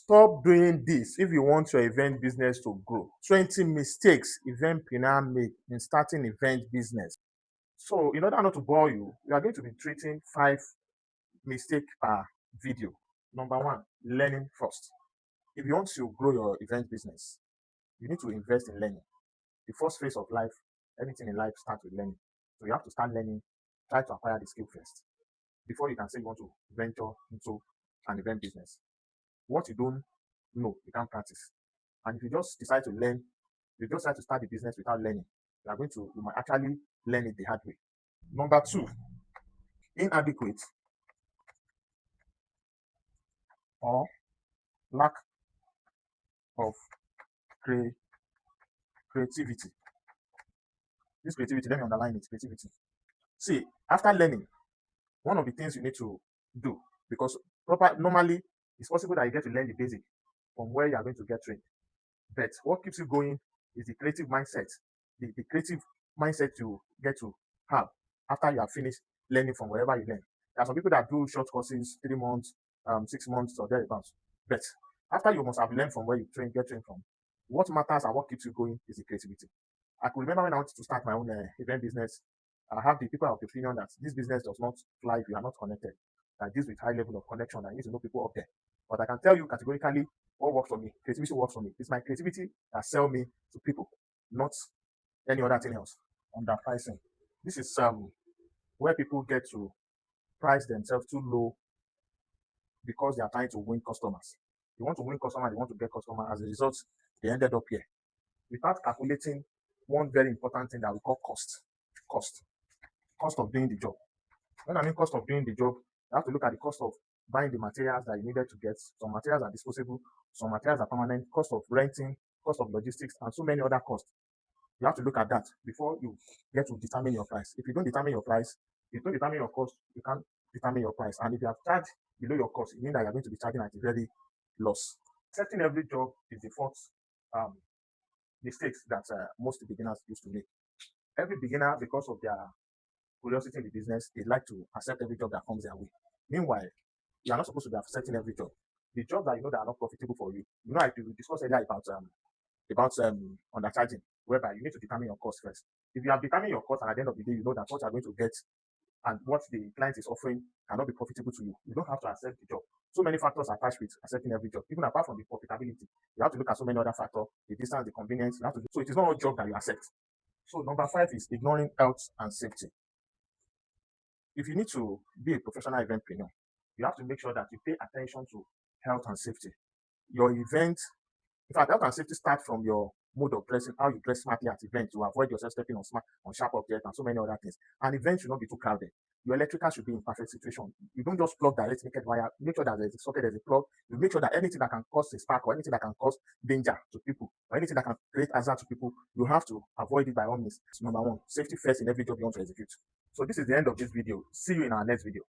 Stop doing this if you want your event business to grow. 20 mistakes eventpreneur make in starting event business. So in order not to bore you, we are going to be treating 5 mistakes per video. Number 1, learning first. If you want to grow your event business, you need to invest in learning. The first phase of life, everything in life starts with learning. So you have to start learning, try to acquire the skill first before you can say you want to venture into an event business. What you don't know, you can't practice. And if you just decide to learn, you just decide to start the business without learning, you might actually learn it the hard way. Number 2, inadequate or lack of creativity. This creativity, let me underline it, creativity. See, after learning, one of the things you need to do, because normally it's possible that you get to learn the basic from where you are going to get trained. But what keeps you going is the creative mindset, the creative mindset you get to have after you have finished learning from wherever you learn. There are some people that do short courses, 3 months, 6 months, or thereabouts. But after you must have learned from where you get trained from, what matters and what keeps you going is the creativity. I could remember when I wanted to start my own event business, I have the people of the opinion that this business does not fly if you are not connected. That this with high level of connection, I need to know people up there. But I can tell you categorically what works for me. Creativity works for me. It's my creativity that sells me to people, not any other thing else. Underpricing. This is where people get to price themselves too low because they are trying to win customers. They want to win customers, they want to get customers. As a result, they ended up here without calculating one very important thing that we call cost. Cost of doing the job. When I mean cost of doing the job, you have to look at the cost of buying the materials that you needed to get. Some materials are disposable, some materials are permanent, cost of renting, cost of logistics, and so many other costs. You have to look at that before you get to determine your price. If you don't determine your price, if you don't determine your cost, you can't determine your price. And if you have charged below your cost, it means that you're going to be charging at a very loss. Accepting every job is the fourth mistakes that most beginners used to make. Every beginner, because of their curiosity in the business, they like to accept every job that comes their way. Meanwhile, you are not supposed to be accepting every job. The jobs that you know that are not profitable for you. You know, we discussed earlier about undercharging, whereby you need to determine your cost first. If you have determined your cost and at the end of the day you know that what you are going to get and what the client is offering cannot be profitable to you, you don't have to accept the job. So many factors are attached with accepting every job. Even apart from the profitability, you have to look at so many other factors, the distance, the convenience. So it is not all job that you accept. So number 5 is ignoring health and safety. If you need to be a professional eventpreneur, you have to make sure that you pay attention to health and safety. Your event, in fact, health and safety start from your mode of dressing, how you dress smartly at events to avoid yourself stepping on sharp objects and so many other things. And events should not be too crowded. Your electrical should be in perfect situation. You don't just plug direct naked wire. Make sure that there's a socket, there's a plug. You make sure that anything that can cause a spark or anything that can cause danger to people or anything that can create hazard to people, you have to avoid it by all means. Number 1, safety first in every job you want to execute. So this is the end of this video. See you in our next video.